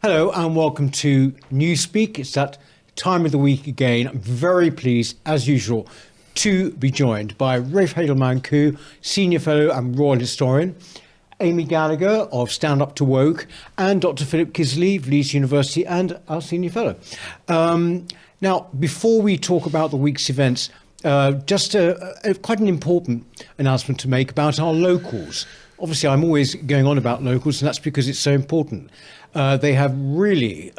Hello and welcome to Newspeak. It's that time of the week again. I'm very pleased, as usual, to be joined by Rafe Heydel-Mankoo, Senior Fellow and Royal Historian, Amy Gallagher of Stand Up to Woke, and Dr. Philip Kiszely of Leeds University and our Senior Fellow. Now, before we talk about the week's events, just quite an important announcement to make about our locals. Obviously, I'm always going on about locals, and that's because it's so important. They have really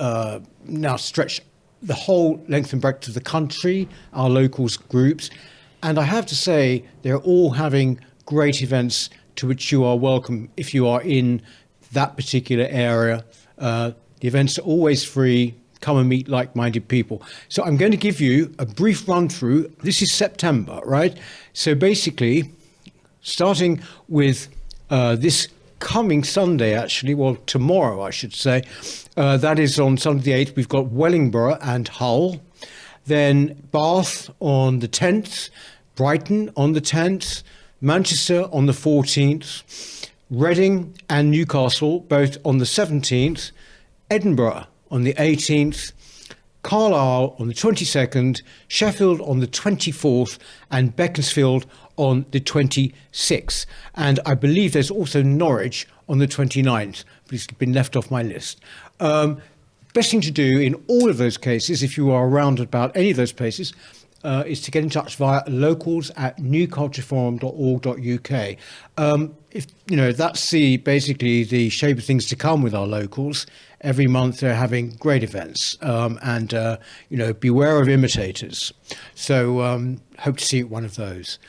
now stretched the whole length and breadth of the country, our locals groups. And I have to say, they're all having great events to which you are welcome if you are in that particular area. The events are always free. Come and meet like-minded people. So I'm going to give you a brief run through. This is September, right? So basically, starting with this coming Sunday, actually, well, tomorrow, I should say. That is on Sunday the 8th. We've got Wellingborough and Hull. Then Bath on the 10th. Brighton on the 10th. Manchester on the 14th. Reading and Newcastle both on the 17th. Edinburgh on the 18th. Carlisle on the 22nd. Sheffield on the 24th. And Beaconsfield on the 26th. And I believe there's also Norwich on the 29th, but it's been left off my list. Best thing to do in all of those cases, if you are around about any of those places, is to get in touch via locals@newcultureforum.org.uk. If that's basically the shape of things to come with our locals. Every month they're having great events, and beware of imitators. So hope to see you at one of those.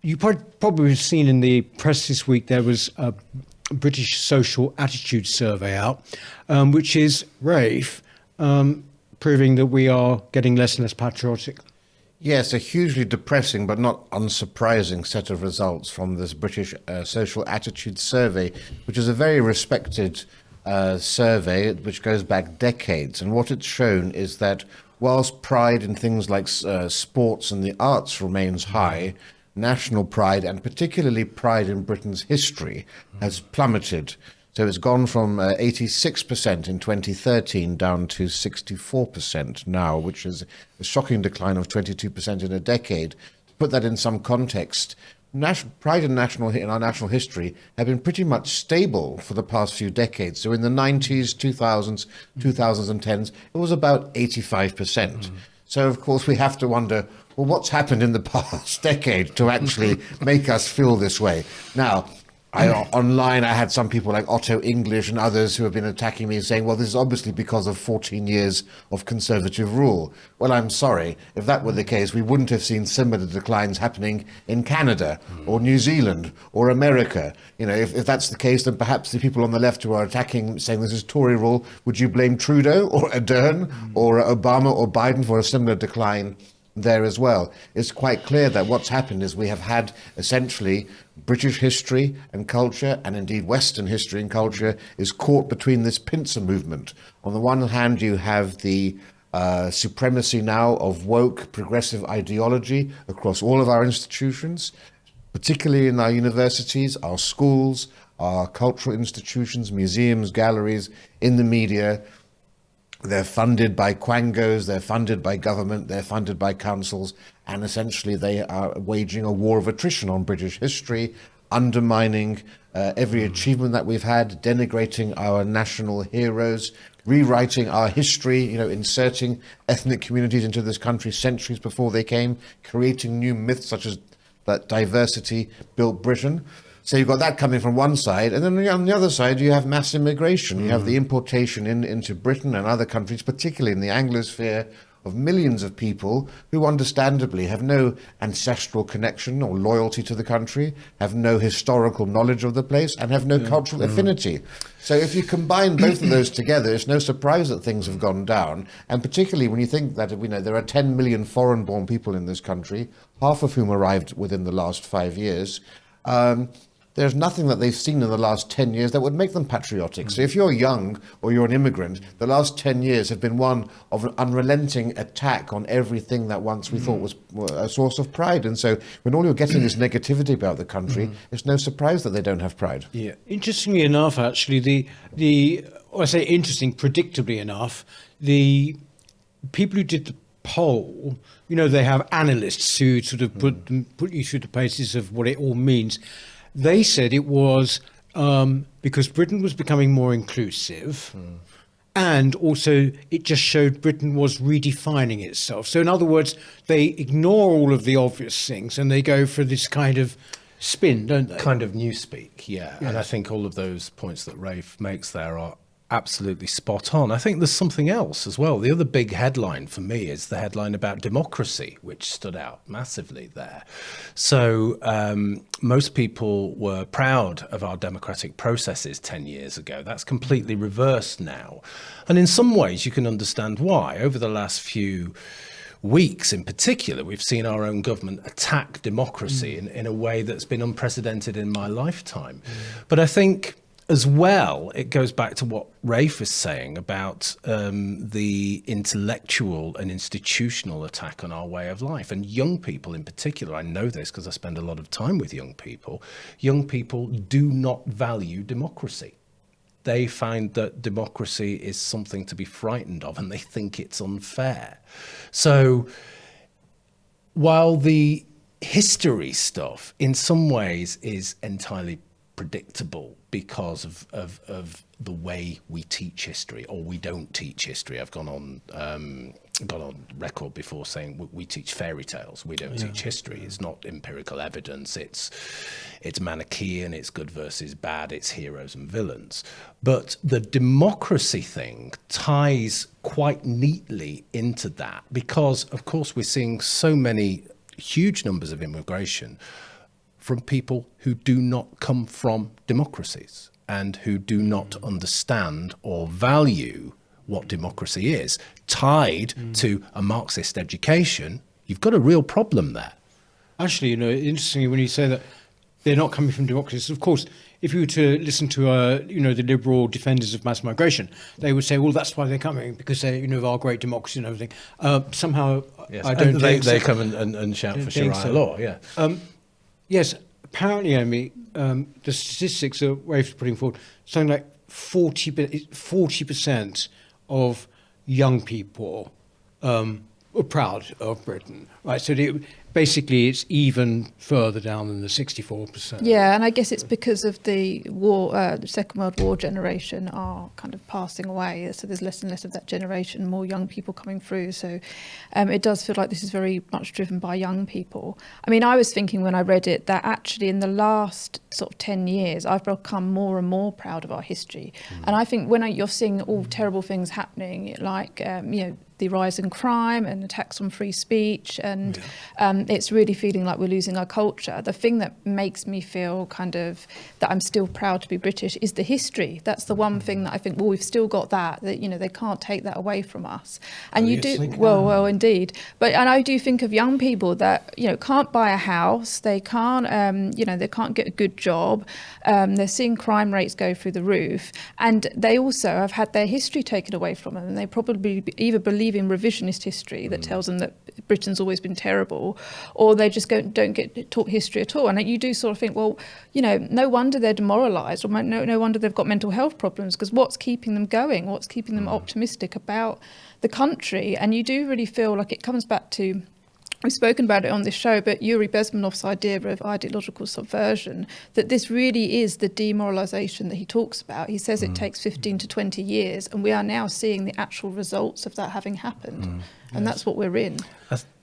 You probably have seen in the press this week there was a British social attitude survey out, which is, Rafe, proving that we are getting less and less patriotic. Yes, a hugely depressing but not unsurprising set of results from this British social attitude survey, which is a very respected survey which goes back decades. And what it's shown is that whilst pride in things like sports and the arts remains high, national pride, and particularly pride in Britain's history, has plummeted. So it's gone from 86% in 2013 down to 64% now, which is a shocking decline of 22% in a decade. To put that in some context, pride in our national history have been pretty much stable for the past few decades. So in the 90s, 2000s, 2010s, it was about 85%. So of course we have to wonder, well, what's happened in the past decade to actually make us feel this way? Now, online, I had some people like Otto English and others who have been attacking me saying, well, this is obviously because of 14 years of conservative rule. Well, I'm sorry. If that were the case, we wouldn't have seen similar declines happening in Canada or New Zealand or America. If that's the case, then perhaps the people on the left who are attacking, saying this is Tory rule, would you blame Trudeau or Ardern or Obama or Biden for a similar decline there as well? It's quite clear that what's happened is we have had essentially British history and culture, and indeed Western history and culture, is caught between this pincer movement. On the one hand, you have the supremacy now of woke progressive ideology across all of our institutions, particularly in our universities, our schools, our cultural institutions, museums, galleries, in the media. They're funded by quangos, they're funded by government, they're funded by councils, and essentially they are waging a war of attrition on British history, undermining every achievement that we've had, denigrating our national heroes, rewriting our history, inserting ethnic communities into this country centuries before they came, creating new myths such as that diversity built Britain. So you've got that coming from one side, and then on the other side you have mass immigration. You have the importation into Britain and other countries, particularly in the Anglosphere, of millions of people who understandably have no ancestral connection or loyalty to the country, have no historical knowledge of the place, and have no cultural affinity. So if you combine both of those together, it's no surprise that things have gone down. And particularly when you think that there are 10 million foreign-born people in this country, half of whom arrived within the last 5 years, there's nothing that they've seen in the last 10 years that would make them patriotic. So if you're young or you're an immigrant, the last 10 years have been one of an unrelenting attack on everything that once we thought was a source of pride. And so when all you're getting is negativity about the country, it's no surprise that they don't have pride. Yeah. Interestingly enough, actually, I say interesting, predictably enough, the people who did the poll, they have analysts who sort of put you through the paces of what it all means. They said it was because Britain was becoming more inclusive, and also it just showed Britain was redefining itself. So in other words, they ignore all of the obvious things and they go for this kind of spin, don't they? Kind of newspeak, yeah. Yes. And I think all of those points that Rafe makes there are absolutely spot on. I think there's something else as well. The other big headline for me is the headline about democracy, which stood out massively there. So most people were proud of our democratic processes 10 years ago. That's completely reversed now. And in some ways you can understand why. Over the last few weeks in particular, we've seen our own government attack democracy in a way that's been unprecedented in my lifetime. But I think as well, it goes back to what Rafe is saying about the intellectual and institutional attack on our way of life. And young people in particular, I know this because I spend a lot of time with young people do not value democracy. They find that democracy is something to be frightened of and they think it's unfair. So while the history stuff in some ways is entirely predictable because of the way we teach history or we don't teach history. I've gone on record before saying we teach fairy tales. We don't teach history. It's not empirical evidence. It's Manichaean. It's good versus bad. It's heroes and villains. But the democracy thing ties quite neatly into that because, of course, we're seeing so many huge numbers of immigration from people who do not come from democracies and who do not understand or value what democracy is, tied to a Marxist education. You've got a real problem there. Actually, interestingly, when you say that they're not coming from democracies, of course, if you were to listen to, the liberal defenders of mass migration, they would say, well, that's why they're coming, because they, of our great democracy and everything. Somehow, yes. I don't think they come and shout for Sharia law, yeah. Yes, apparently, Amy, the statistics that Rafe's putting forward, something like 40% of young people are proud of Britain, right? So basically it's even further down than the 64%. Yeah, and I guess it's because of the war, the Second World War generation are kind of passing away. So there's less and less of that generation, more young people coming through. So it does feel like this is very much driven by young people. I mean, I was thinking when I read it that actually in the last sort of 10 years, I've become more and more proud of our history. And I think when you're seeing all terrible things happening, like, the rise in crime and attacks on free speech, and it's really feeling like we're losing our culture. The thing that makes me feel kind of that I'm still proud to be British is the history. That's the one thing that I think, well, we've still got that they can't take that away from us. And well, indeed. And I do think of young people that, can't buy a house, they can't, they can't get a good job, they're seeing crime rates go through the roof, and they also have had their history taken away from them, and they probably either believe in revisionist history that tells them that Britain's always been terrible, or they just don't get taught history at all. And you do sort of think, well, no wonder they're demoralised, or no wonder they've got mental health problems, because what's keeping them going? What's keeping them optimistic about the country? And you do really feel like it comes back to, we've spoken about it on this show, but Yuri Bezmenov's idea of ideological subversion, that this really is the demoralisation that he talks about. He says it takes 15 to 20 years, and we are now seeing the actual results of that having happened. And that's what we're in.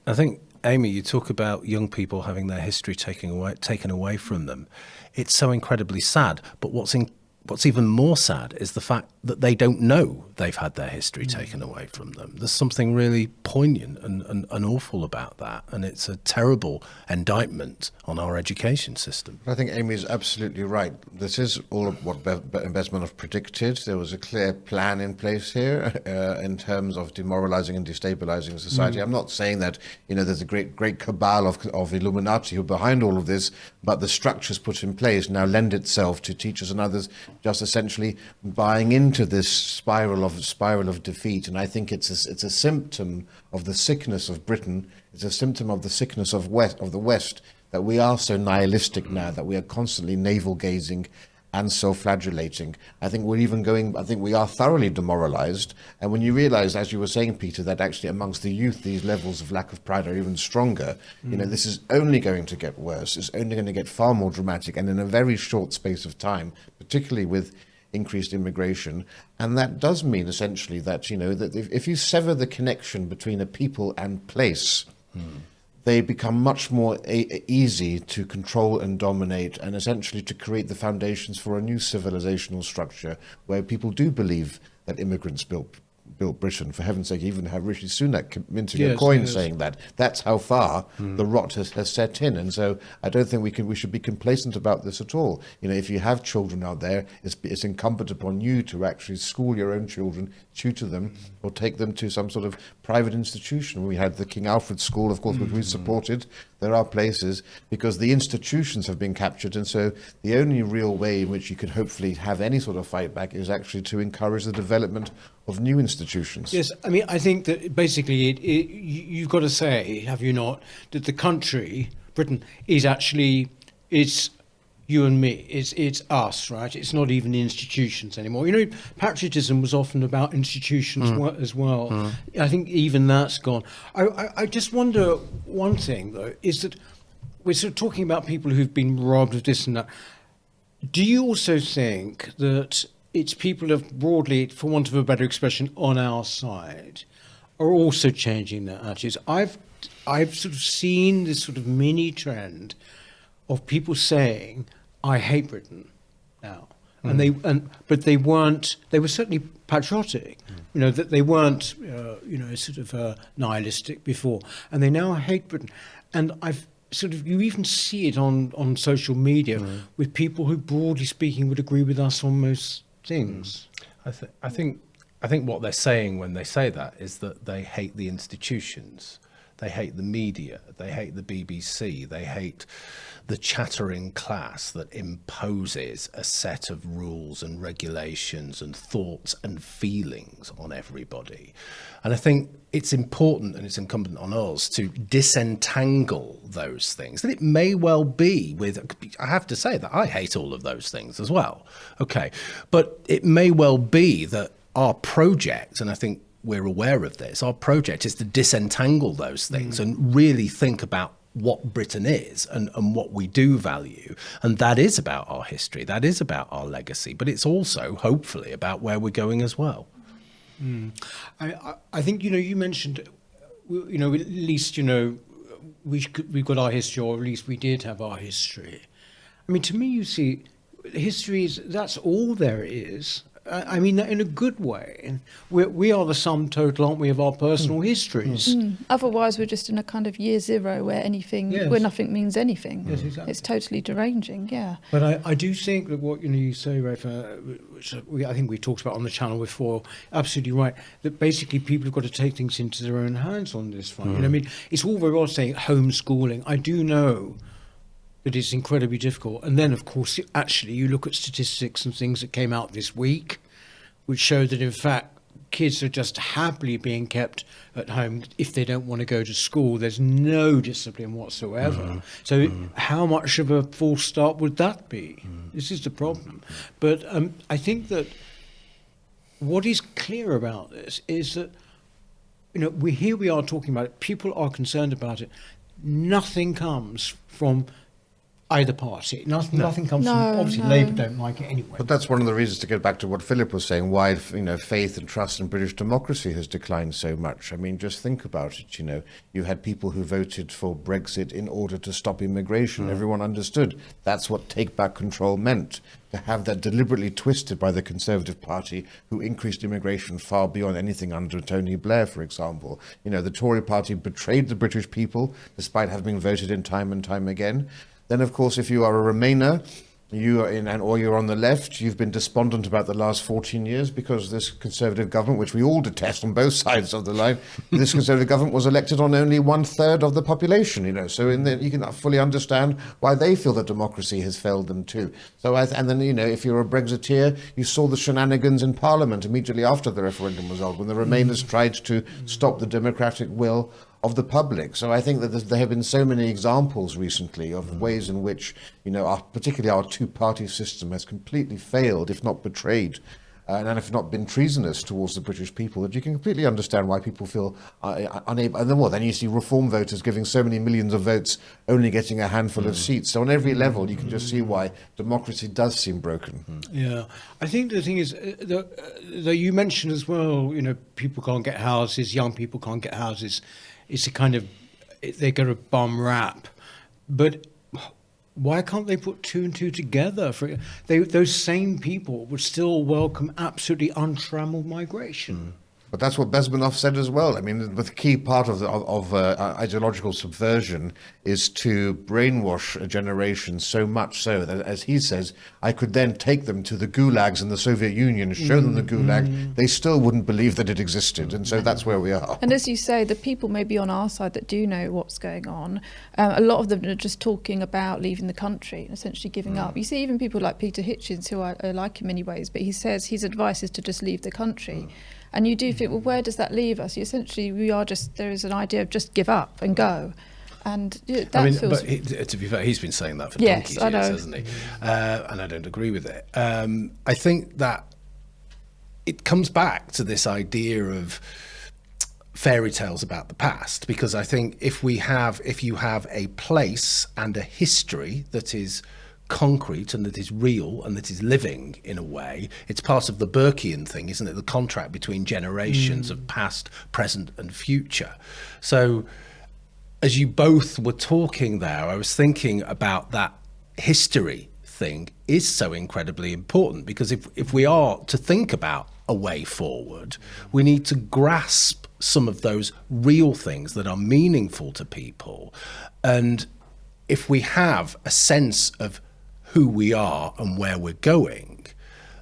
I think, Amy, you talk about young people having their history taken away from them. It's so incredibly sad. But what's what's even more sad is the fact that they don't know they've had their history taken away from them. There's something really poignant and awful about that, and it's a terrible indictment on our education system. I think Amy is absolutely right. This is all of what Besmanov predicted. There was a clear plan in place here in terms of demoralizing and destabilizing society. I'm not saying that there's a great cabal of Illuminati who are behind all of this, but the structures put in place now lend itself to teachers and others just essentially buying into this spiral of defeat. And I think it's a symptom of the sickness of Britain. It's a symptom of the sickness of the West, that we are so nihilistic now, that we are constantly navel gazing and self-flagellating. I think we are thoroughly demoralized. And when you realize, as you were saying, Peter, that actually amongst the youth, these levels of lack of pride are even stronger, this is only going to get worse. It's only going to get far more dramatic, and in a very short space of time, particularly with increased immigration. And that does mean essentially that, that if you sever the connection between a people and place, they become much more easy to control and dominate, and essentially to create the foundations for a new civilizational structure where people do believe that immigrants built Britain. For heaven's sake, even have Rishi Sunak minting a coin saying that. That's how far the rot has set in. And so I don't think we should be complacent about this at all. If you have children out there, it's incumbent upon you to actually school your own children, tutor them, or take them to some sort of private institution. We had the King Alfred School, of course, which we supported. There are places, because the institutions have been captured, and so the only real way in which you could hopefully have any sort of fight back is actually to encourage the development of new institutions. Yes, I mean, I think that basically you've got to say, have you not, that the country, Britain, is actually, it's you and me, it's us, right? It's not even the institutions anymore. Patriotism was often about institutions as well. I think even that's gone. I just wonder, one thing though, is that we're sort of talking about people who've been robbed of this and that. Do you also think that it's people of broadly, for want of a better expression, on our side, are also changing their attitudes? I've sort of seen this sort of mini trend of people saying, "I hate Britain" now, but they were certainly patriotic, that they weren't, sort of nihilistic before, and they now hate Britain, and you even see it on social media with people who, broadly speaking, would agree with us on most things. I think what they're saying when they say that is that they hate the institutions, they hate the media, they hate the BBC, they hate the chattering class that imposes a set of rules and regulations and thoughts and feelings on everybody. And I think it's important, and it's incumbent on us to disentangle those things. And it may well be I have to say that I hate all of those things as well. Okay. But it may well be that our project, and I think we're aware of this, our project is to disentangle those things and really think about what Britain is and what we do value. And that is about our history, that is about our legacy, but it's also hopefully about where we're going as well. I think, you mentioned, at least, we've got our history, or at least we did have our history. I mean, to me, you see, history that's all there is. I mean that in a good way. We are the sum total, aren't we, of our personal histories. Otherwise, we're just in a kind of year zero where nothing means anything. Yes, exactly. It's totally deranging, yeah. But I do think that what you say, Rafe, which I think we talked about on the channel before, absolutely right, that basically people have got to take things into their own hands on this front. I mean, it's all very well saying homeschooling. I do know that it's incredibly difficult. And then, of course, actually, you look at statistics and things that came out this week, which show that, in fact, kids are just happily being kept at home if they don't want to go to school. There's no discipline whatsoever. So how much of a false start would that be? This is the problem. But I think that what is clear about this is that, here we are talking about it. People are concerned about it. Nothing comes from either party. Nothing comes from, obviously Labour don't like it anyway. But that's one of the reasons, to get back to what Philip was saying, why faith and trust in British democracy has declined so much. I mean, just think about it. You had people who voted for Brexit in order to stop immigration. Everyone understood that's what take back control meant. To have that deliberately twisted by the Conservative Party, who increased immigration far beyond anything under Tony Blair, for example. The Tory Party betrayed the British people, despite having been voted in time and time again. Then, of course, if you are a Remainer, or you're on the left, you've been despondent about the last 14 years because this Conservative government, which we all detest on both sides of the line, this Conservative government was elected on only 1/3 of the population. So you can fully understand why they feel that democracy has failed them too. So, if you're a Brexiteer, you saw the shenanigans in Parliament immediately after the referendum was held, when the Remainers tried to stop the democratic will of the public. So I think that there have been so many examples recently of ways in which, particularly our two-party system has completely failed, if not betrayed, and if not been treasonous towards the British people, that you can completely understand why people feel unable. And then you see Reform voters giving so many millions of votes, only getting a handful of seats. So on every level, you can just see why democracy does seem broken. Yeah, I think the thing is that you mentioned as well, people can't get houses, young people can't get houses. It's a kind of, they get a bum rap. But why can't they put two and two together? Those same people would still welcome absolutely untrammeled migration. But that's what Bezmenov said as well. I mean, the key part of ideological subversion is to brainwash a generation so much so that, as he says, I could then take them to the gulags in the Soviet Union, show them the gulag, they still wouldn't believe that it existed. And so that's where we are. And as you say, the people maybe on our side that do know what's going on, a lot of them are just talking about leaving the country and essentially giving up. You see even people like Peter Hitchens, who I like in many ways, but he says his advice is to just leave the country. And you do think, well, where does that leave us? Essentially, there is an idea of just give up and go. And that feels... But to be fair, he's been saying that for donkey's years, hasn't he? And I don't agree with it. I think that it comes back to this idea of fairy tales about the past, because I think if you have a place and a history that is concrete and that is real and that is living in a way, it's part of the Burkean thing, isn't it? The contract between generations of past, present and future. So as you both were talking there, I was thinking about that history thing is so incredibly important, because if we are to think about a way forward, we need to grasp some of those real things that are meaningful to people. And if we have a sense of who we are and where we're going,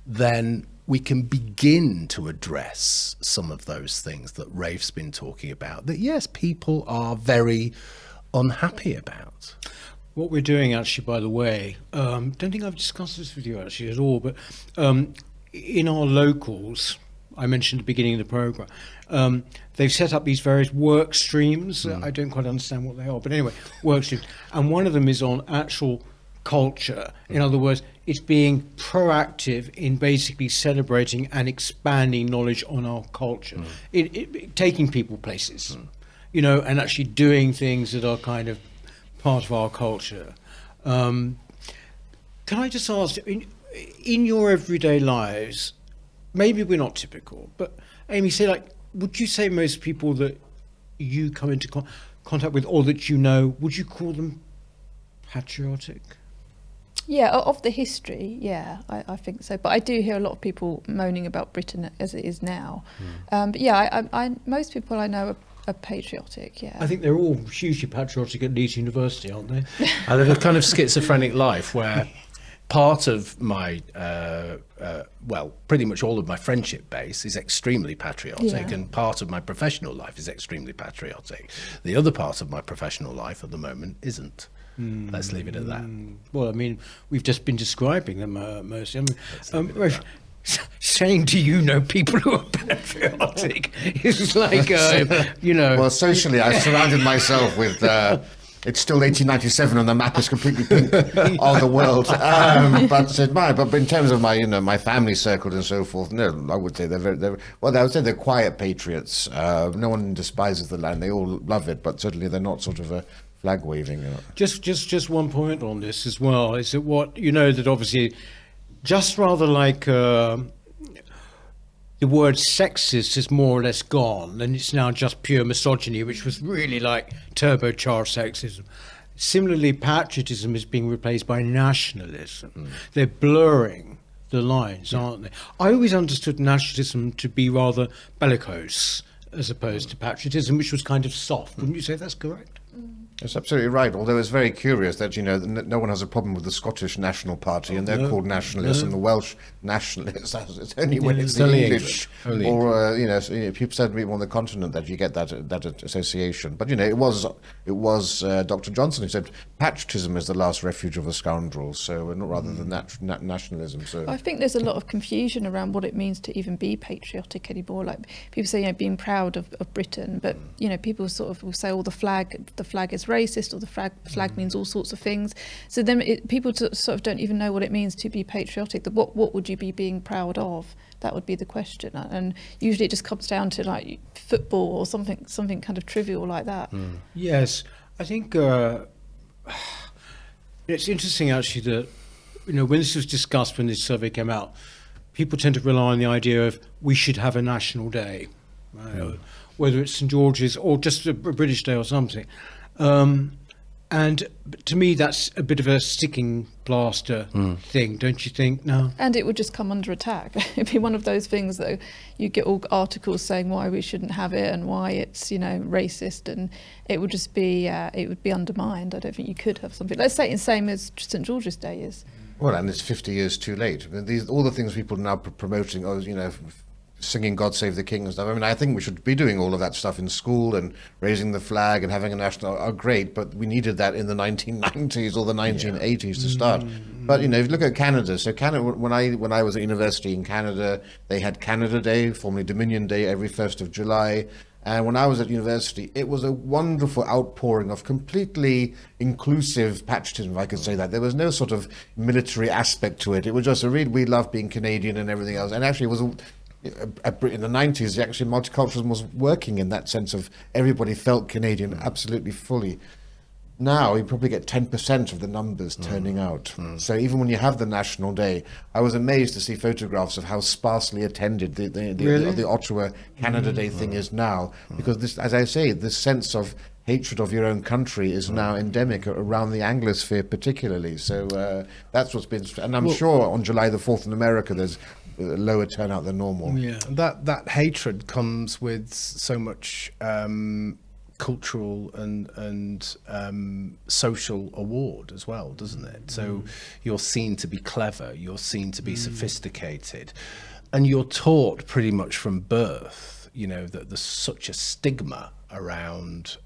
then we can begin to address some of those things that Rafe's been talking about, that yes, people are very unhappy about. What we're doing, actually, by the way, don't think I've discussed this with you actually at all, but in our locals, I mentioned at the beginning of the programme, they've set up these various work streams. I don't quite understand what they are, but anyway, work streams. And one of them is on actual culture. In other words, it's being proactive in basically celebrating and expanding knowledge on our culture, taking people places, and actually doing things that are kind of part of our culture. Can I just ask, in your everyday lives, maybe we're not typical, but Amy, would you say most people that you come into contact with, or that would you call them patriotic? Yeah, of the history, yeah, I think so. But I do hear a lot of people moaning about Britain as it is now. But yeah, most people I know are patriotic, yeah. I think they're all hugely patriotic at Leeds University, aren't they? I live a kind of schizophrenic life where part of my, pretty much all of my friendship base is extremely patriotic, and part of my professional life is extremely patriotic. The other part of my professional life at the moment isn't. Let's leave it at that. Well, I mean, we've just been describing them mostly. Rafe, saying, do you know people who are patriotic? It's like, Well, socially, I surrounded myself with... it's still 1897 and the map is completely pink of the world. But in terms of my family circle and so forth, no, I would say I would say they're quiet patriots. No one despises the land. They all love it, but certainly they're not sort of flag waving. Just one point on this as well is that that obviously, just rather like the word sexist is more or less gone, and it's now just pure misogyny, which was really like turbocharged sexism. Similarly, patriotism is being replaced by nationalism. They're blurring the lines, aren't they? I always understood nationalism to be rather bellicose as opposed to patriotism, which was kind of soft. Wouldn't you say that's correct? That's absolutely right. Although it's very curious that no one has a problem with the Scottish National Party, and they're called nationalists, and the Welsh nationalists. It's only when it's the English or people said to me on the continent that you get that association. But it was Dr. Johnson who said patriotism is the last refuge of a scoundrel. So rather than nationalism. So I think there's a lot of confusion around what it means to even be patriotic anymore. Like people say, being proud of Britain, but people sort of will say, the flag is racist, or the flag means all sorts of things. So then people sort of don't even know what it means to be patriotic. What would you be being proud of? That would be the question. And usually it just comes down to like football or something kind of trivial like that. Yes, I think it's interesting actually that when this was discussed, when this survey came out, people tend to rely on the idea of we should have a national day, right? Whether it's St George's or just a British day or something. And to me, that's a bit of a sticking plaster thing, don't you think? No. And it would just come under attack. It'd be one of those things that you get all articles saying why we shouldn't have it and why it's racist, and it would just be undermined. I don't think you could have something. Let's say it's the same as St George's Day is. Well, and it's 50 years too late. All the things people are now promoting, singing God Save the King and stuff. I mean, I think we should be doing all of that stuff in school, and raising the flag and having a national are great, but we needed that in the 1990s or the 1980s to start. But if you look at Canada, so Canada, when I was at university in Canada, they had Canada Day, formerly Dominion Day, every 1st of July. And when I was at university, it was a wonderful outpouring of completely inclusive patriotism, if I could say that. There was no sort of military aspect to it. It was just we love being Canadian and everything else. And actually it was in the 90s, actually multiculturalism was working in that sense of everybody felt Canadian absolutely fully. Now you probably get 10% of the numbers turning out. So even when you have the National Day, I was amazed to see photographs of how sparsely attended the Ottawa Canada Day thing is now, because this, as I say, this sense of hatred of your own country is now endemic around the Anglosphere particularly. So that's what's been, and I'm sure on July the 4th in America there's lower turnout than normal. Yeah, that hatred comes with so much cultural and social award as well, doesn't it? So you're seen to be clever, you're seen to be sophisticated, and you're taught pretty much from birth, that there's such a stigma around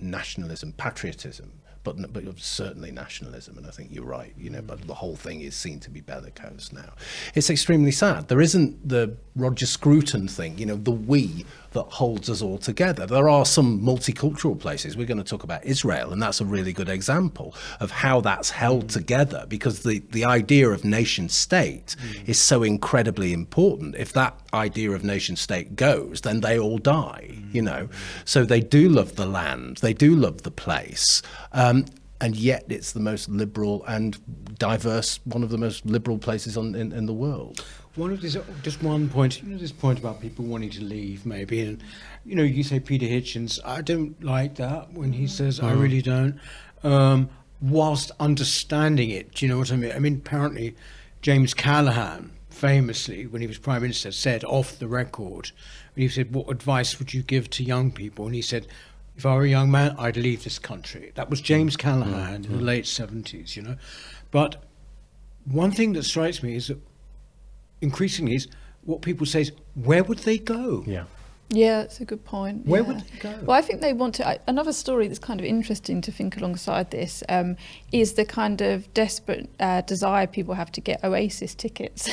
nationalism, patriotism, but certainly nationalism. And I think you're right, but the whole thing is seen to be bellicose now. It's extremely sad. There isn't the Roger Scruton thing, the we that holds us all together. There are some multicultural places. We're going to talk about Israel, and that's a really good example of how that's held together, because the idea of nation state is so incredibly important. If that idea of nation state goes, then they all die, So they do love the land, they do love the place. And yet it's the most liberal and diverse, one of the most liberal places in the world. Just one point, this point about people wanting to leave maybe, and you say Peter Hitchens, I don't like that when he says I really don't, whilst understanding it, do you know what I mean? I mean, apparently James Callaghan famously, when he was Prime Minister, said off the record, when he said, what advice would you give to young people? And he said, if I were a young man, I'd leave this country. That was James Callaghan in the late 70s, But one thing that strikes me is that increasingly is what people say is, where would they go? Yeah, that's a good point. Where would they go? Well, I think they want to. Another story that's kind of interesting to think alongside this is the kind of desperate desire people have to get Oasis tickets.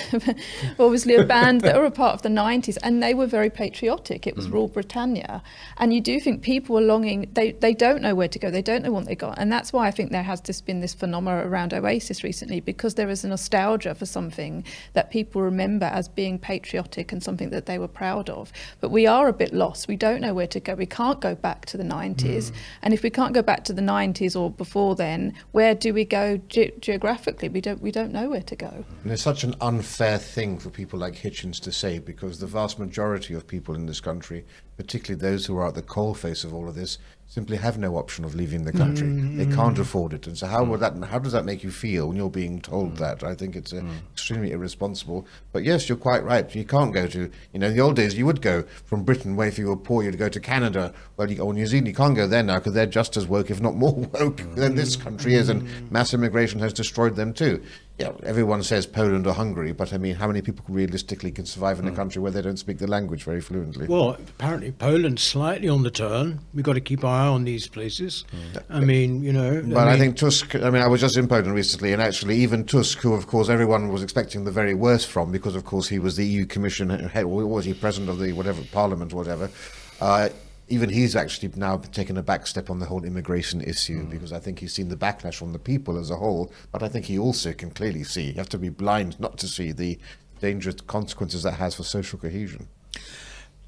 Obviously, a band that were a part of the 90s, and they were very patriotic. It was Rule Britannia, and you do think people are longing. They don't know where to go. They don't know what they got, and that's why I think there has been this phenomena around Oasis recently, because there is a nostalgia for something that people remember as being patriotic and something that they were proud of. But we are are a bit lost. We don't know where to go. We can't go back to the 90s. And if we can't go back to the 90s or before then, where do we go geographically? We don't know where to go. And it's such an unfair thing for people like Hitchens to say, because the vast majority of people in this country, particularly those who are at the coalface of all of this, simply have no option of leaving the country. They can't afford it. And so how does that make you feel when you're being told that? I think it's extremely irresponsible. But yes, you're quite right. You can't go to, in the old days, you would go from Britain, where if you were poor, you'd go to Canada or New Zealand. You can't go there now because they're just as woke, if not more woke, than this country is. And mass immigration has destroyed them too. Everyone says Poland or Hungary, but I mean, how many people realistically can survive in a country where they don't speak the language very fluently? Well, apparently Poland's slightly on the turn. We've got to keep our eye on these places. I mean, But I think Tusk, I was just in Poland recently, and actually even Tusk, who of course everyone was expecting the very worst from, because of course he was the EU Commission head, or was he president of the whatever Parliament or whatever, even he's actually now taken a back step on the whole immigration issue, because I think he's seen the backlash from the people as a whole, but I think he also can clearly see, you have to be blind not to see the dangerous consequences that has for social cohesion.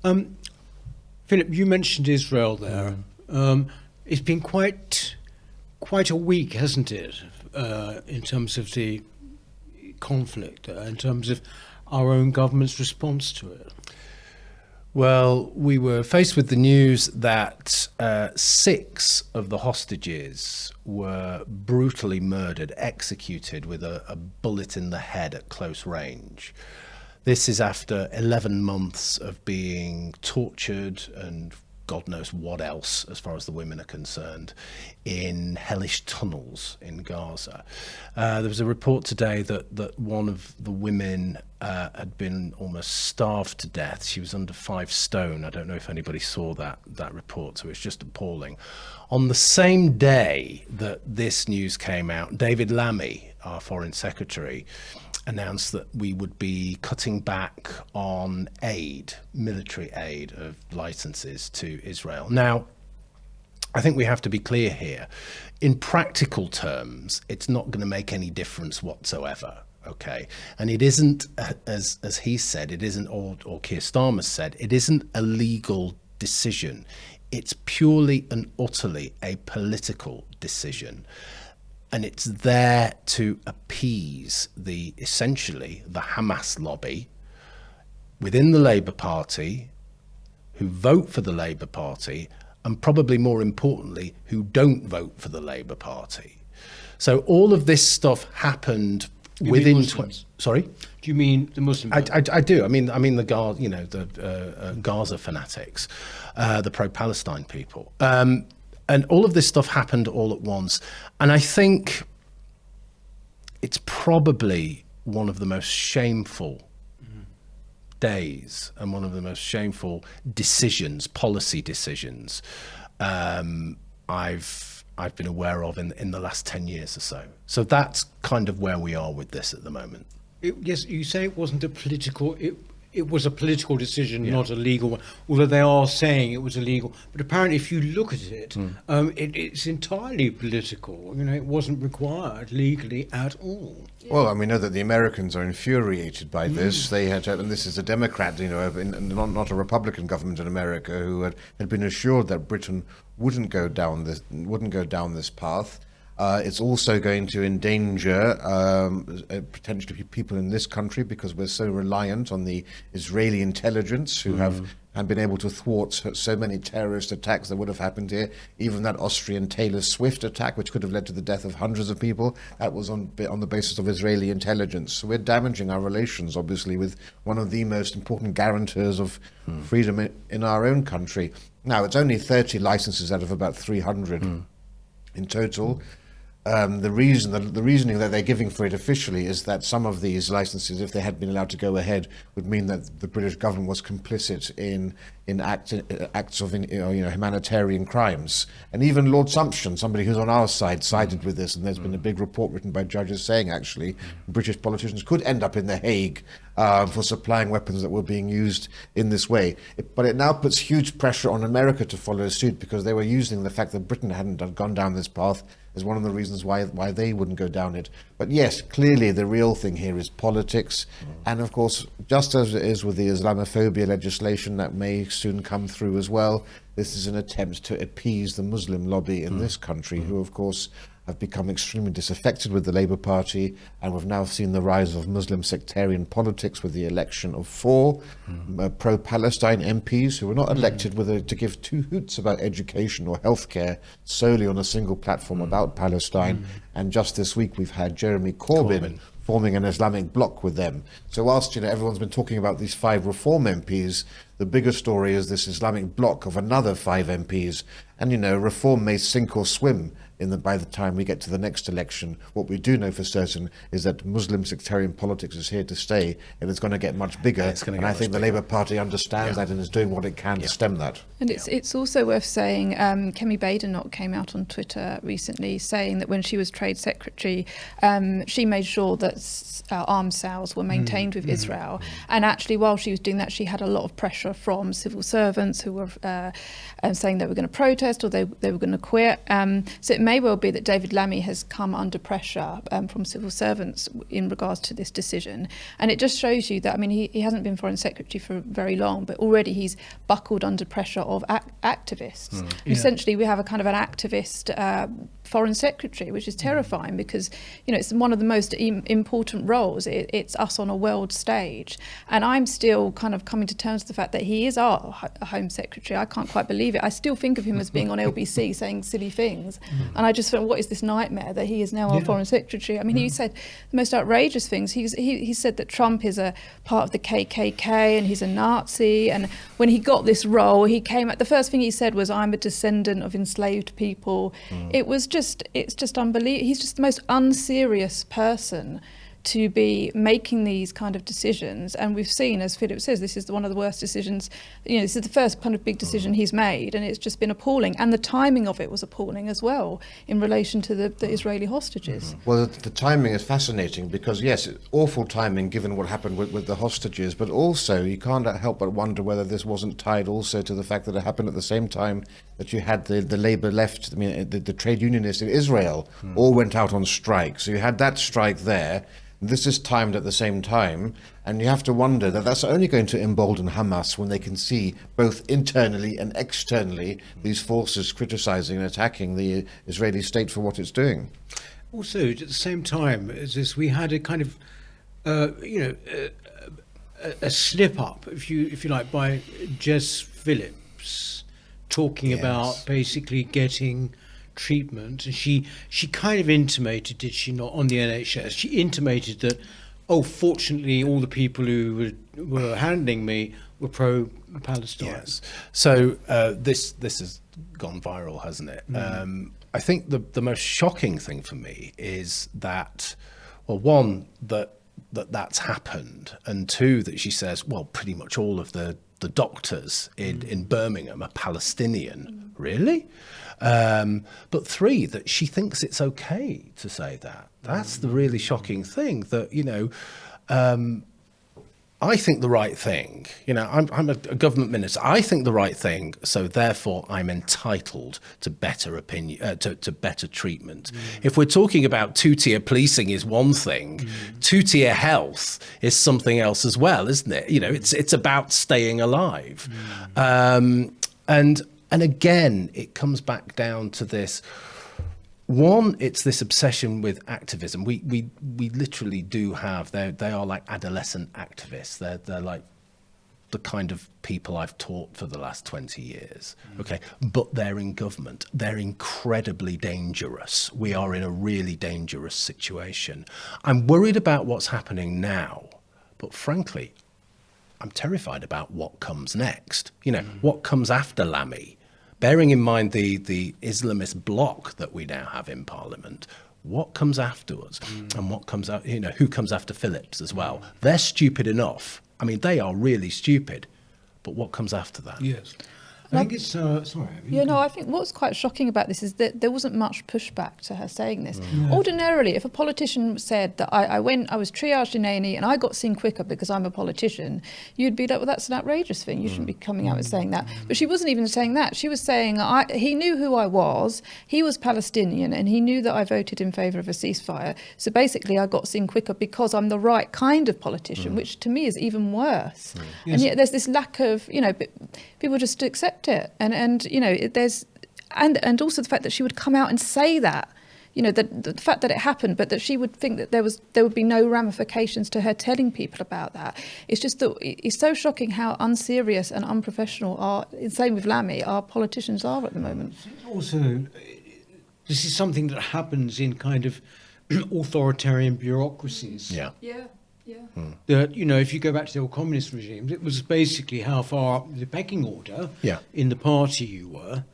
Philip, you mentioned Israel there. It's been quite a week, hasn't it, in terms of the conflict, in terms of our own government's response to it? Well, we were faced with the news that 6 of the hostages were brutally murdered, executed with a bullet in the head at close range. This is after 11 months of being tortured and God knows what else, as far as the women are concerned, in hellish tunnels in Gaza. There was a report today that one of the women had been almost starved to death. She was under 5 stone. I don't know if anybody saw that report, so it's just appalling. On the same day that this news came out, David Lammy, our Foreign Secretary, announced that we would be cutting back on aid, military aid of licenses to Israel. Now, I think we have to be clear here. In practical terms, it's not going to make any difference whatsoever. Okay, and it isn't, as he said, it isn't, or Keir Starmer said, it isn't a legal decision. It's purely and utterly a political decision. And it's there to appease essentially the Hamas lobby within the Labour Party, who vote for the Labour Party, and probably more importantly, who don't vote for the Labour Party. So all of this stuff happened within. Sorry, do you mean the Muslims? I do. I mean the Gaza fanatics, the pro-Palestine people. And all of this stuff happened all at once. And I think it's probably one of the most shameful days and one of the most shameful decisions, policy decisions, I've been aware of in the last 10 years or so. So that's kind of where we are with this at the moment. Yes, you say it wasn't a political... It was a political decision, not a legal one, although they are saying it was illegal. But apparently, if you look at it, it's entirely political. It wasn't required legally at all. Well, and we know that the Americans are infuriated by this. They had, and this is a Democrat, not a Republican government in America, who had been assured that Britain wouldn't go down this path. It's also going to endanger potentially people in this country, because we're so reliant on the Israeli intelligence, who have been able to thwart so many terrorist attacks that would have happened here. Even that Austrian Taylor Swift attack, which could have led to the death of hundreds of people, that was on the basis of Israeli intelligence. So we're damaging our relations, obviously, with one of the most important guarantors of freedom in our own country. Now, it's only 30 licenses out of about 300 in total. The reasoning that they're giving for it officially is that some of these licenses, if they had been allowed to go ahead, would mean that the British government was complicit in acts of humanitarian crimes. And even Lord Sumption, somebody who's on our side, sided with this. And there's been a big report written by judges saying actually British politicians could end up in The Hague for supplying weapons that were being used in this way. But it now puts huge pressure on America to follow suit, because they were using the fact that Britain hadn't gone down this path is one of the reasons why they wouldn't go down it. But yes, clearly the real thing here is politics. And of course, just as it is with the Islamophobia legislation that may soon come through as well, this is an attempt to appease the Muslim lobby in this country, who of course have become extremely disaffected with the Labour Party, and we've now seen the rise of Muslim sectarian politics with the election of 4 pro-Palestine MPs who were not elected to give 2 hoots about education or healthcare, solely on a single platform about Palestine. And just this week we've had Jeremy Corbyn forming an Islamic bloc with them. So whilst everyone's been talking about these 5 Reform MPs, the bigger story is this Islamic bloc of another 5 MPs. And Reform may sink or swim by the time we get to the next election. What we do know for certain is that Muslim sectarian politics is here to stay, and it's going to get much bigger. And I think the Labour Party understands that and is doing what it can to stem that. And it's also worth saying, Kemi Badenoch came out on Twitter recently saying that when she was Trade Secretary, she made sure that arms sales were maintained with Israel. And actually, while she was doing that, she had a lot of pressure from civil servants who were saying they were going to protest or they were going to quit. So it may well be that David Lammy has come under pressure from civil servants in regards to this decision. And it just shows you that, he hasn't been Foreign Secretary for very long, but already he's buckled under pressure of activists. Essentially, we have a kind of an activist Foreign Secretary, which is terrifying because, it's one of the most important roles. It's us on a world stage. And I'm still kind of coming to terms with the fact that he is our Home Secretary. I can't quite believe it. I still think of him as being on LBC saying silly things. And I just thought, what is this nightmare that he is now our Foreign Secretary? He said the most outrageous things. He said that Trump is a part of the KKK and he's a Nazi. And when he got this role, the first thing he said was, I'm a descendant of enslaved people. It's just unbelievable. He's just the most unserious person to be making these kind of decisions. And we've seen, as Philip says, this is one of the worst decisions. This is the first kind of big decision he's made, and it's just been appalling. And the timing of it was appalling as well in relation to the Israeli hostages. Well, the timing is fascinating because, yes, awful timing given what happened with the hostages, but also you can't help but wonder whether this wasn't tied also to the fact that it happened at the same time that you had the Labour left, the trade unionists in Israel all went out on strike. So you had that strike there. This is timed at the same time, and you have to wonder that that's only going to embolden Hamas when they can see both internally and externally these forces criticizing and attacking the Israeli state for what it's doing. Also, at the same time as this, we had a kind of, a slip up, if you like, by Jess Phillips talking about basically getting treatment, and she kind of intimated, did she not, on the NHS, she intimated that, fortunately all the people who were handling me were pro-Palestine. Yes. So this has gone viral, hasn't it? I think the most shocking thing for me is that, well, one, that's happened, and 2, that she says, well, pretty much all of the doctors in Birmingham are Palestinian. Really? But 3, that she thinks it's okay to say that. That's the really shocking thing, that, I think the right thing, I'm a government minister. I think the right thing, so therefore I'm entitled to better opinion, to better treatment. If we're talking about 2-tier policing is one thing, 2-tier health is something else as well, isn't it? It's about staying alive. And again, it comes back down to this. One, it's this obsession with activism. We literally do have, they are like adolescent activists. They're like the kind of people I've taught for the last 20 years. Okay, but they're in government. They're incredibly dangerous. We are in a really dangerous situation. I'm worried about what's happening now, but frankly, I'm terrified about what comes next. What comes after Lammy. Bearing in mind the Islamist bloc that we now have in Parliament, what comes afterwards, and what comes out, who comes after Phillips as well? They're stupid enough. They are really stupid, but what comes after that? Yes. I think it's sorry. Yeah, no, I think what's quite shocking about this is that there wasn't much pushback to her saying this. Ordinarily, if a politician said that I was triaged in A&E and I got seen quicker because I'm a politician, you'd be like, well, that's an outrageous thing. You shouldn't be coming out and saying that. But she wasn't even saying that. She was saying he knew who I was. He was Palestinian and he knew that I voted in favour of a ceasefire. So basically, I got seen quicker because I'm the right kind of politician, which to me is even worse. And yet there's this lack of, people just accept it, and there's and also the fact that she would come out and say that, the fact that it happened, but that she would think that there would be no ramifications to her telling people about that. It's just that it's so shocking how unserious and unprofessional same with Lammy, our politicians are at the moment. Also, this is something that happens in kind of authoritarian bureaucracies. Yeah. That, if you go back to the old communist regimes, it was basically how far up the pecking order in the party you were.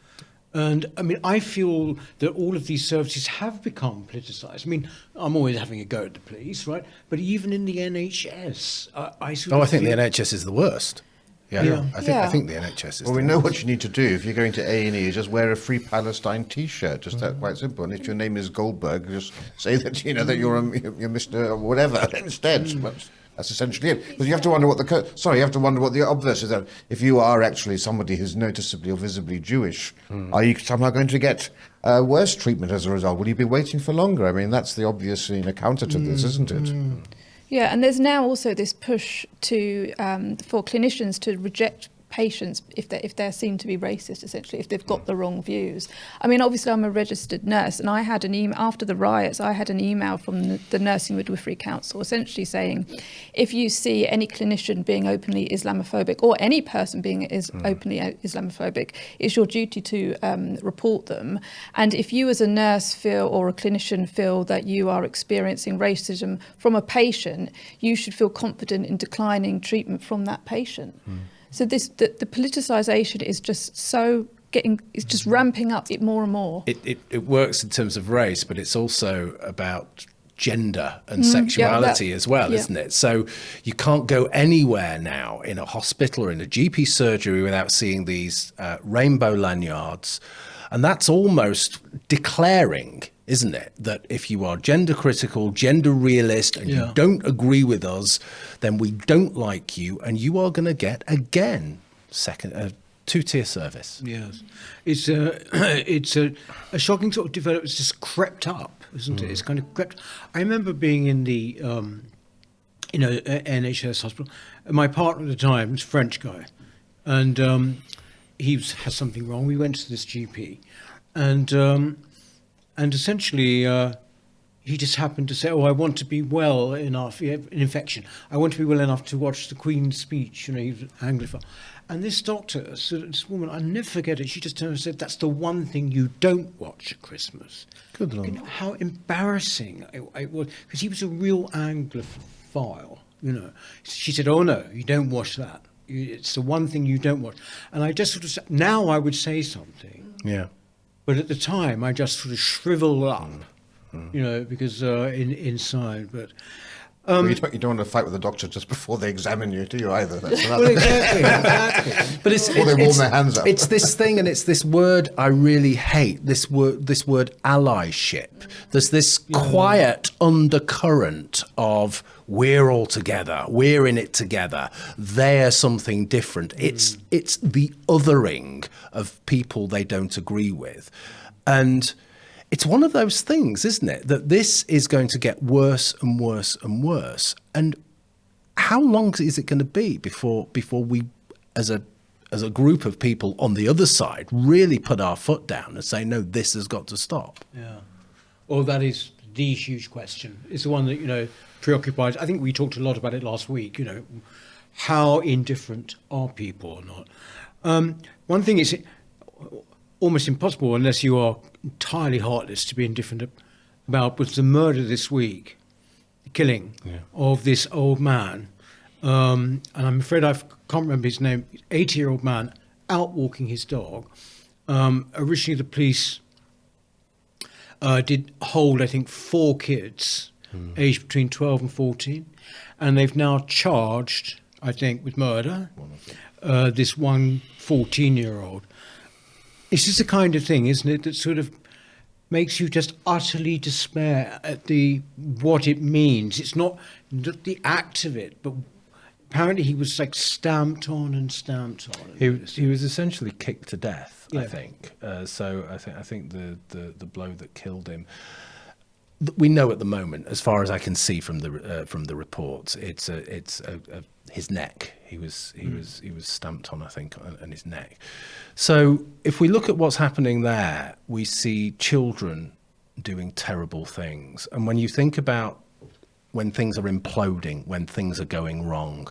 And I mean, I feel that all of these services have become politicized. I mean, I'm always having a go at the police, right? But even in the NHS, I think the NHS is the worst. Yeah. I think the NHS is. Well, we know what you need to do if you're going to A&E. Just wear a Free Palestine T-shirt. Just that, quite simple. And if your name is Goldberg, just say that that you're Mr. whatever instead. But that's essentially it. Because you have to wonder what the obverse is. That if you are actually somebody who's noticeably or visibly Jewish, are you somehow going to get worse treatment as a result? Will you be waiting for longer? I mean, that's the obvious counter to this, isn't it? Yeah, and there's now also this push to for clinicians to reject patients if they seem to be racist, essentially, if they've got the wrong views. I mean, obviously, I'm a registered nurse, and I had an email after the riots. I had an email from the Nursing Midwifery Council, essentially saying, if you see any clinician being openly Islamophobic or any person being openly Islamophobic, it's your duty to report them. And if you, as a nurse, feel or a clinician feel that you are experiencing racism from a patient, you should feel confident in declining treatment from that patient. So the politicisation is just it's just ramping up it more and more. It works in terms of race, but it's also about gender and sexuality as well, isn't it? So you can't go anywhere now in a hospital or in a GP surgery without seeing these rainbow lanyards. And that's almost declaring, isn't it, that if you are gender critical, gender realist, and you don't agree with us, then we don't like you, and you are going to get, again, two-tier service. Yes. It's a shocking sort of development. It's just crept up, isn't it? It's kind of crept. I remember being in the NHS hospital. My partner at the time was a French guy, and he has something wrong. We went to this GP, and essentially he just happened to say, "Oh, I want to be well enough. You have an infection. I want to be well enough to watch the Queen's speech." He was Anglophone. And this doctor, this woman, I'll never forget it. She just turned and said, "That's the one thing you don't watch at Christmas." Good Lord. How embarrassing it was, because he was a real Anglophile. She said, "Oh no, you don't watch that. It's the one thing you don't watch." And I just sort of said, now I would say something. Yeah. But at the time, I just sort of shriveled up, because inside. But well, you don't want to fight with the doctor just before they examine you, do you? Either. That's well, exactly. But before they warm their hands up. It's this thing, and it's this word I really hate. This word allyship. There's this quiet undercurrent of we're all together, we're in it together, they're something different. It's the othering of people they don't agree with. And it's one of those things, isn't it, that this is going to get worse and worse and worse. And how long is it going to be before we, as a group of people on the other side, really put our foot down and say, no, this has got to stop? Yeah. Well, that is the huge question. It's the one that, preoccupies. I think we talked a lot about it last week, how indifferent are people or not? One thing is almost impossible, unless you are entirely heartless, to be indifferent about, was the murder this week, the killing of this old man. And I'm afraid I can't remember his name, 80-year-old man out walking his dog. Originally the police did hold, I think, 4 kids aged between 12 and 14, and they've now charged, I think, with murder this one 14-year-old. It's just the kind of thing, isn't it, that sort of makes you just utterly despair at what it means. It's not the act of it, but apparently he was like stamped on and stamped on. He was essentially kicked to death, Yeah. I think. So I think the blow that killed him. We know at the moment, as far as I can see from the reports, it's his neck. He was stamped on, I think, and his neck. So if we look at what's happening there, we see children doing terrible things. And when you think about when things are imploding, when things are going wrong,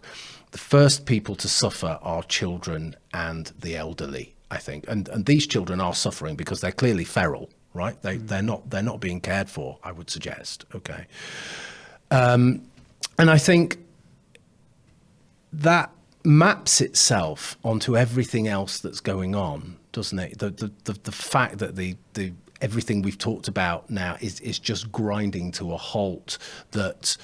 the first people to suffer are children and the elderly, I think. And these children are suffering because they're clearly feral, right? They're not being cared for, I would suggest. Okay. And I think that maps itself onto everything else that's going on, doesn't it? The fact that the everything we've talked about now is just grinding to a halt, that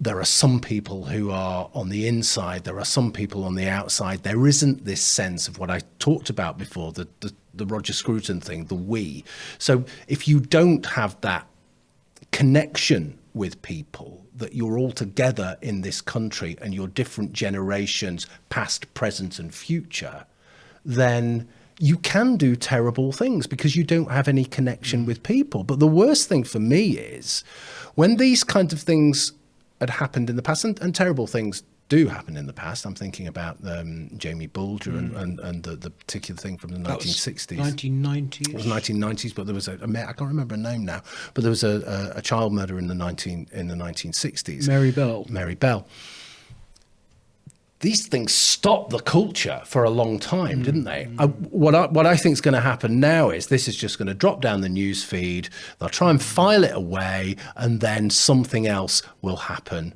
there are some people who are on the inside, there are some people on the outside. There isn't this sense of what I talked about before, the Roger Scruton thing, the we. So if you don't have that connection with people, that you're all together in this country and you're different generations, past, present and future, then you can do terrible things because you don't have any connection with people. But the worst thing for me is when these kinds of things had happened in the past, and terrible things do happen in the past. I'm thinking about Jamie Bulger and the particular thing from the 1960s. 1990s. It was 1990s, but there was I can't remember her name now, but there was a child murder in the 1960s. Mary Bell. These things stopped the culture for a long time, didn't they? What I think is going to happen now is this is just going to drop down the news feed. They'll try and file it away, and then something else will happen,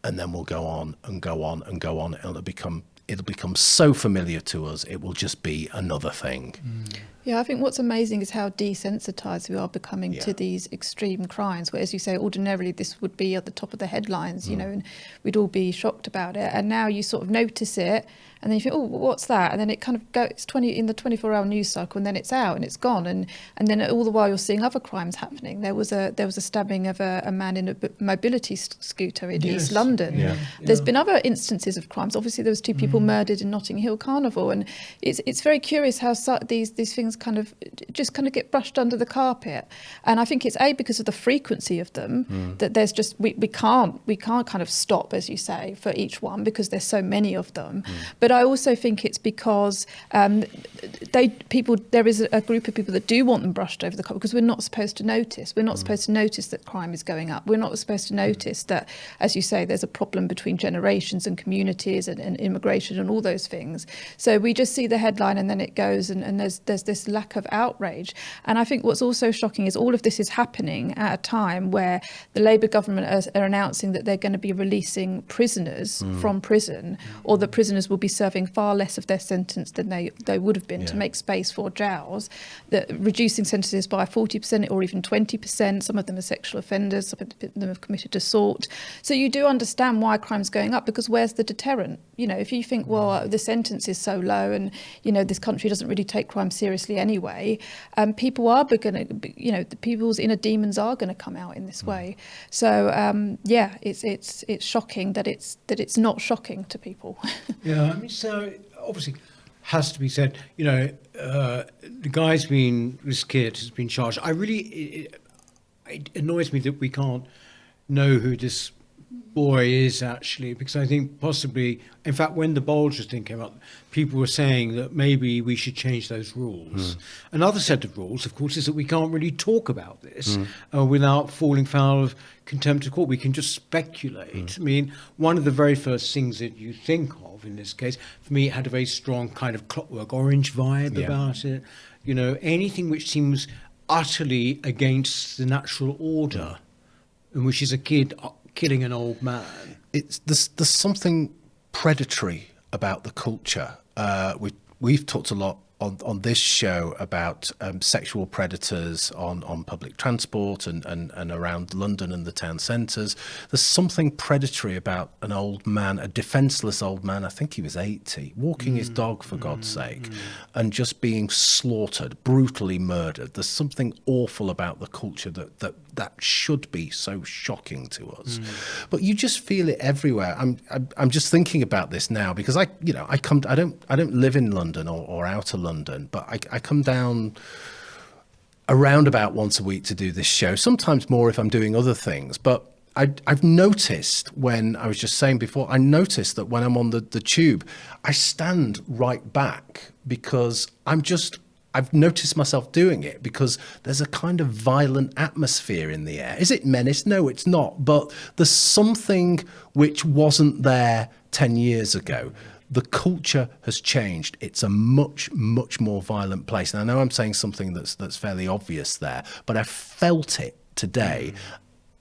and then we'll go on and go on and go on. It'll become so familiar to us. It will just be another thing. Yeah, I think what's amazing is how desensitized we are becoming to these extreme crimes, where, as you say, ordinarily this would be at the top of the headlines, you know, and we'd all be shocked about it. And now you sort of notice it, and then you think, oh, what's that? And then it kind of goes in the 24-hour news cycle, and then it's out and it's gone. And then all the while you're seeing other crimes happening. There was a stabbing of a man in a mobility scooter in East London. Yeah. There's been other instances of crimes. Obviously, there was 2 people murdered in Notting Hill Carnival, and it's very curious how these things kind of get brushed under the carpet. And I think it's because of the frequency of them that there's just we can't kind of stop, as you say, for each one because there's so many of them. But I also think it's because there is a group of people that do want them brushed over the carpet because we're not supposed to notice. We're not supposed to notice that crime is going up. We're not supposed to notice that, as you say, there's a problem between generations and communities and immigration and all those things. So we just see the headline and then it goes, and there's this lack of outrage. And I think what's also shocking is all of this is happening at a time where the Labour government are announcing that they're going to be releasing prisoners from prison, or that prisoners will be serving far less of their sentence than they would have been to make space for jails, that reducing sentences by 40% or even 20%. Some of them are sexual offenders, some of them have committed assault. So you do understand why crime's going up, because where's the deterrent? You know, if you think, well, the sentence is so low and, you know, this country doesn't really take crime seriously anyway, people are going to, you know, the people's inner demons are going to come out in this way. So, it's shocking that it's not shocking to people. Yeah, I mean, so obviously has to be said, you know, this kid has been charged. It annoys me that we can't know who this boy is actually, because I think possibly, in fact, when the Bulgers thing came up, people were saying that maybe we should change those rules. Another set of rules, of course, is that we can't really talk about this without falling foul of contempt of court. We can just speculate. I mean, one of the very first things that you think of in this case, for me, it had a very strong kind of Clockwork Orange vibe about it. You know, anything which seems utterly against the natural order, in which is a kid killing an old man. There's something predatory about the culture. We've talked a lot on this show about sexual predators on public transport and around London and the town centres. There's something predatory about an old man, a defenceless old man, I think he was 80, walking his dog, for God's sake, and just being slaughtered, brutally murdered. There's something awful about the culture that should be so shocking to us. But you just feel it everywhere. I'm just thinking about this now because I don't live in London or out of London, but I come down around about once a week to do this show, sometimes more if I'm doing other things. But I've noticed, when I was just saying before, I noticed that when I'm on the tube, I stand right back because I've noticed myself doing it because there's a kind of violent atmosphere in the air. Is it menace? No, it's not. But there's something which wasn't there 10 years ago. The culture has changed. It's a much, much more violent place. And I know I'm saying something that's fairly obvious there, but I felt it today,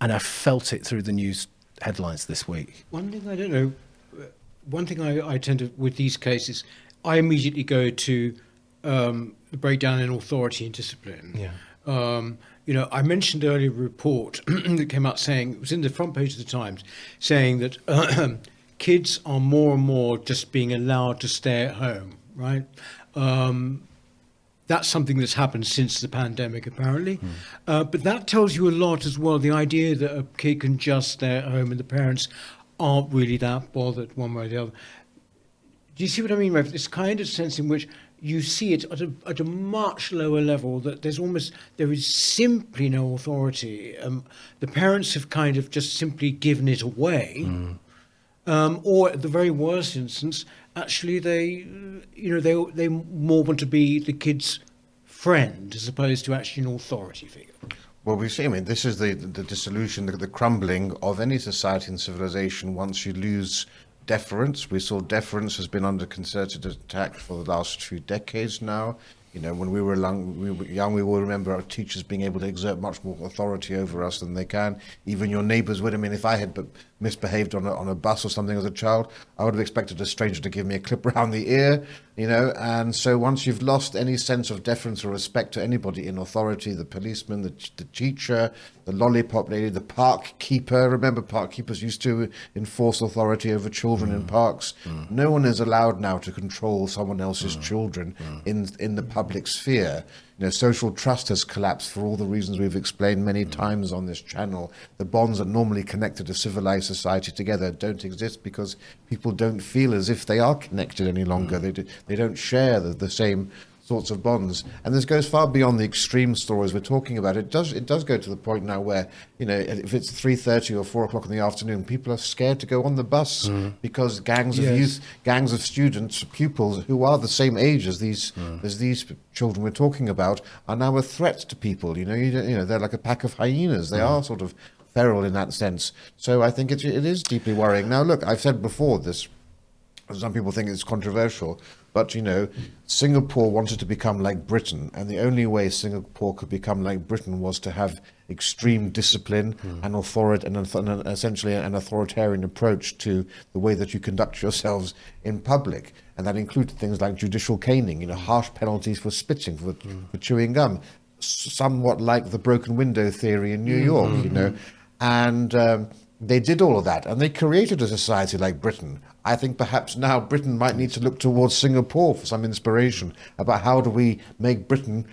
and I felt it through the news headlines this week. One thing I don't know, I tend to, with these cases, I immediately go to the breakdown in authority and discipline. Yeah. I mentioned earlier a report that came out saying, it was in the front page of the Times, saying that kids are more and more just being allowed to stay at home, right? That's something that's happened since the pandemic, apparently. But that tells you a lot as well, the idea that a kid can just stay at home and the parents aren't really that bothered one way or the other. Do you see what I mean, Rafe? This kind of sense in which you see it at a much lower level, that there is simply no authority. The parents have kind of just simply given it away, or at the very worst instance, actually they more want to be the kid's friend as opposed to actually an authority figure. Well, we see, this is the dissolution, the crumbling of any society and civilization once you lose deference. We saw deference has been under concerted attack for the last 2 decades now. When we were young, we will remember our teachers being able to exert much more authority over us than they can. Even your neighbours would. If I had misbehaved on a bus or something as a child, I would have expected a stranger to give me a clip around the ear, And so once you've lost any sense of deference or respect to anybody in authority, the policeman, the teacher, the lollipop lady, the park keeper. Remember, park keepers used to enforce authority over children in parks. No one is allowed now to control someone else's children in the public sphere. Social trust has collapsed for all the reasons we've explained many times on this channel. The bonds that normally connected a civilized society together don't exist because people don't feel as if they are connected any longer. They don't share the same sorts of bonds. And this goes far beyond the extreme stories we're talking about. It does go to the point now where, if it's 3:30 or 4 o'clock in the afternoon, people are scared to go on the bus because gangs of youth, gangs of students, pupils who are the same age as these children we're talking about are now a threat to people. They're like a pack of hyenas. They are sort of feral in that sense. So I think it is deeply worrying. Now, look, I've said before this, some people think it's controversial, but Singapore wanted to become like Britain, and the only way Singapore could become like Britain was to have extreme discipline and authority, and essentially an authoritarian approach to the way that you conduct yourselves in public, and that included things like judicial caning, harsh penalties for spitting, for chewing gum, somewhat like the broken window theory in New York, and they did all of that, and they created a society like Britain. I think perhaps now Britain might need to look towards Singapore for some inspiration about how do we make Britain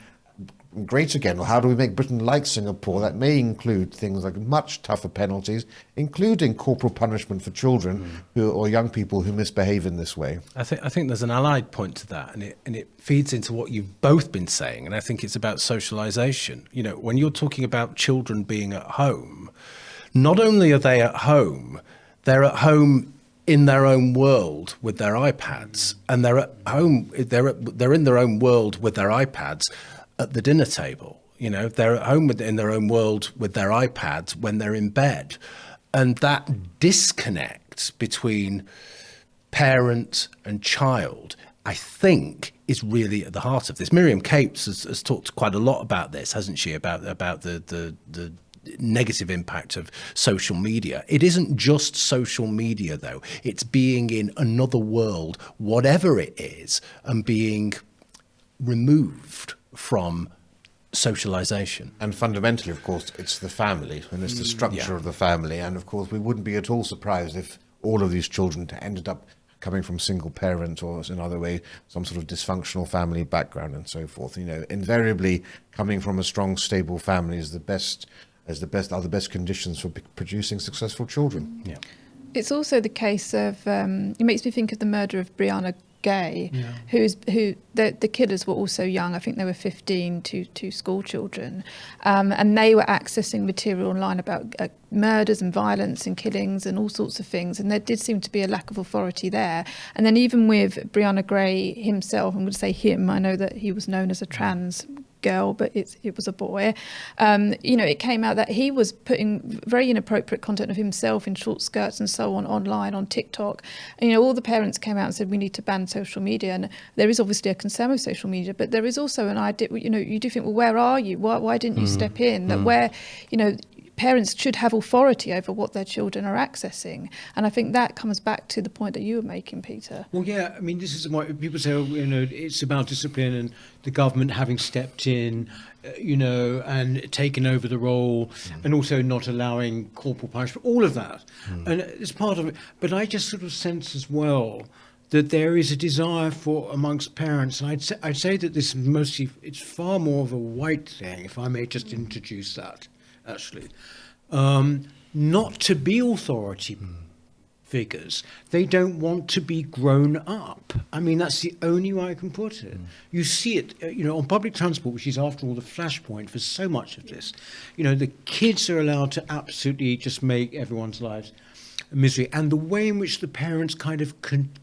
great again, or how do we make Britain like Singapore. That may include things like much tougher penalties, including corporal punishment for children or young people who misbehave in this way. I think there's an allied point to that, and it feeds into what you've both been saying, and I think it's about socialization. When you're talking about children being at home, not only are they at home, they're at home in their own world with their iPads, and they're at home. They're in their own world with their iPads at the dinner table. They're at home in their own world with their iPads when they're in bed, and that disconnect between parent and child, I think, is really at the heart of this. Miriam Capes has talked quite a lot about this, hasn't she? About the negative impact of social media. It isn't just social media, though. It's being in another world, whatever it is, and being removed from socialization. And fundamentally, of course, it's the family, and it's the structure of the family. And of course, we wouldn't be at all surprised if all of these children ended up coming from single parent or in other way, some sort of dysfunctional family background and so forth. You know, invariably coming from a strong, stable family are the best conditions for producing successful children. Yeah. It's also the case of, it makes me think of the murder of Brianna Gay, who the killers were also young. I think they were 15 to school children, and they were accessing material online about murders and violence and killings and all sorts of things, and there did seem to be a lack of authority there. And then even with Brianna Gray himself, I'm going to say him, I know that he was known as a trans girl, but it was a boy. You know, it came out that he was putting very inappropriate content of himself in short skirts and so on online on TikTok. And, you know, all the parents came out and said we need to ban social media. And there is obviously a concern with social media, but there is also an idea. You know, you do think, well, where are you? Why didn't you step in? That where, you know, parents should have authority over what their children are accessing. And I think that comes back to the point that you were making, Peter. Well, yeah, I mean, this is what people say, you know, it's about discipline and the government having stepped in, you know, and taken over the role, and also not allowing corporal punishment, all of that. And it's part of it. But I just sort of sense as well that there is a desire for amongst parents, and I'd say that this is mostly, it's far more of a white thing, if I may just introduce that, actually, not to be authority figures. They don't want to be grown up. I mean, that's the only way I can put it. You see it, you know, on public transport, which is after all the flashpoint for so much of this. You know, the kids are allowed to absolutely just make everyone's lives a misery, and the way in which the parents kind of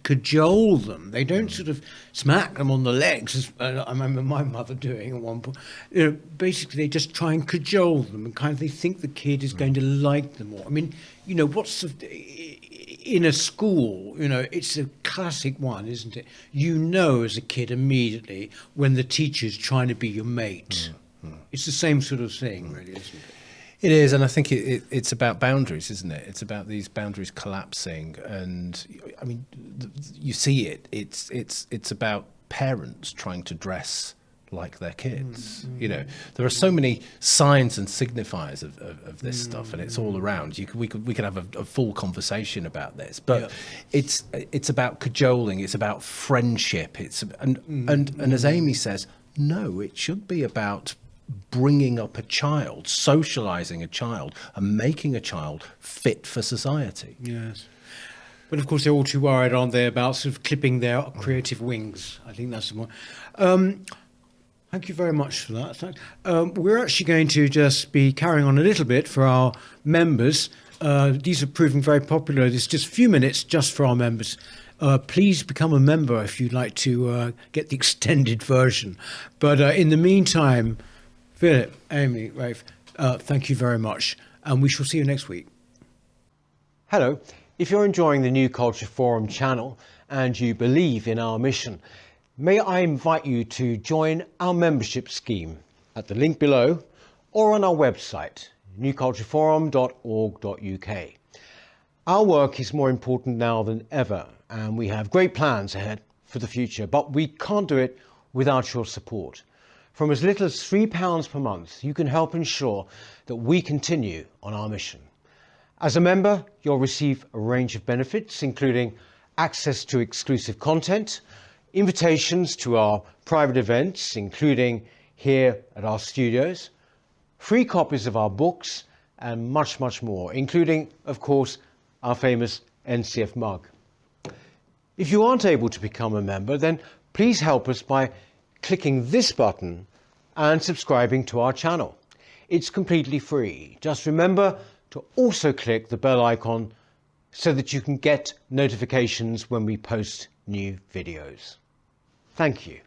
cajole them. They don't sort of smack them on the legs, as I remember my mother doing at one point. You know, basically they just try and cajole them, and kind of they think the kid is going to like them more. I mean, you know, in a school, you know, it's a classic one, isn't it? You know as a kid immediately when the teacher's trying to be your mate. It's the same sort of thing, really, isn't it? It is, and I think it's about boundaries, isn't it? It's about these boundaries collapsing, and I mean, you see it. It's about parents trying to dress like their kids. You know, there are so many signs and signifiers of this stuff, and it's all around. We could have a full conversation about this, but it's about cajoling. It's about friendship. And as Amy says, no, it should be about bringing up a child, socializing a child, and making a child fit for society. Yes. But of course, they're all too worried, aren't they, about sort of clipping their creative wings. I think that's the one. Thank you very much for that. We're actually going to just be carrying on a little bit for our members. These are proving very popular. There's just a few minutes just for our members. Please become a member if you'd like to get the extended version. But in the meantime, Philip, Amy, Rafe, thank you very much, and we shall see you next week. Hello. If you're enjoying the New Culture Forum channel and you believe in our mission, may I invite you to join our membership scheme at the link below or on our website, newcultureforum.org.uk. Our work is more important now than ever, and we have great plans ahead for the future, but we can't do it without your support. From as little as £3 per month, you can help ensure that we continue on our mission. As a member, you'll receive a range of benefits, including access to exclusive content, invitations to our private events, including here at our studios, free copies of our books, and much, much more, including, of course, our famous NCF mug. If you aren't able to become a member, then please help us by clicking this button and subscribing to our channel. It's completely free. Just remember to also click the bell icon so that you can get notifications when we post new videos. Thank you.